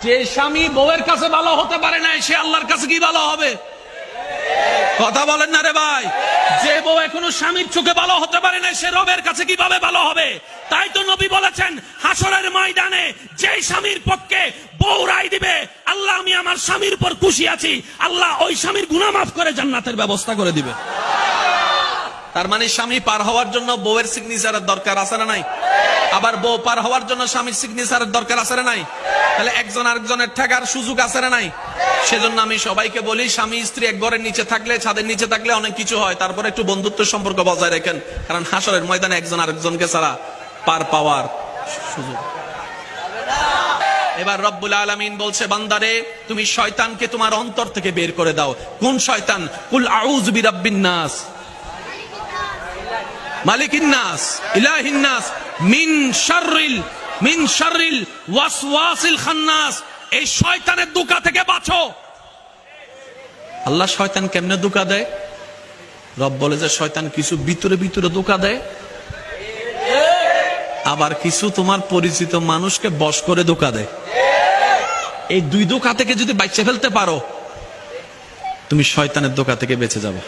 যে স্বামী বউয়ের কাছে ভালো হতে পারে না সে আল্লাহর কাছে কি ভালো হবে? কথা বলেন না রে ভাই। যে বউ এখনো স্বামীর চোখে ভালো হতে পারে না সে রবের কাছে কিভাবে ভালো হবে? তাই তো নবী বলেছেন, হাসরের ময়দানে যে স্বামীর পক্ষে বউ রায় দিবে, আল্লাহ আমি আমার স্বামীর উপর খুশি আছি, আল্লাহ ওই স্বামীর গুনাহ মাফ করে জান্নাতের ব্যবস্থা করে দিবে। তার মানে স্বামী পার হওয়ার জন্য বউয়ের সিগনেচারের দরকার আছে না নাই? আবার বউ পার হওয়ার জন্য স্বামীর সিগনেচারের দরকার আছে না নাই? তাহলে একজন আরেকজনের ঠেকার সুযোগ আছে না নাই? সেজন্য আমি সবাইকে বলি, স্বামী স্ত্রী এক ঘরের নিচে থাকলে, ছাদের নিচে থাকলে অনেক কিছু হয়, তারপরে একটু বন্ধুত্বের সম্পর্ক বজায় রাখেন, কারণ হাসরের ময়দানে একজন আরেকজনকে ছাড়া পার পাওয়ার সুযোগ। এবার রব্বুল আলামিন বলছে, বান্দারে তুমি শয়তানকে তোমার অন্তর থেকে বের করে দাও। কোন শয়তান? কুল আউযু বিরাব্বিন নাস, মালিকিন নাস, ইলাহিন নাস, মিন শাররিল ওয়াসওয়াসিল খান্নাস। এই শয়তানের ধোঁকা থেকে বাঁচো। আল্লাহ শয়তান কেমনে ধোঁকা দেয়? রব বলে যে শয়তান কিছু ভিতরে ভিতরে ধোঁকা দেয়, আবার কিছু তোমার পরিচিত মানুষকে বশ করে ধোঁকা দেয়। এই দুই ধোঁকা থেকে যদি বাঁচিয়ে ফেলতে পারো, তুমি শয়তানের ধোঁকা থেকে বেঁচে যাবে।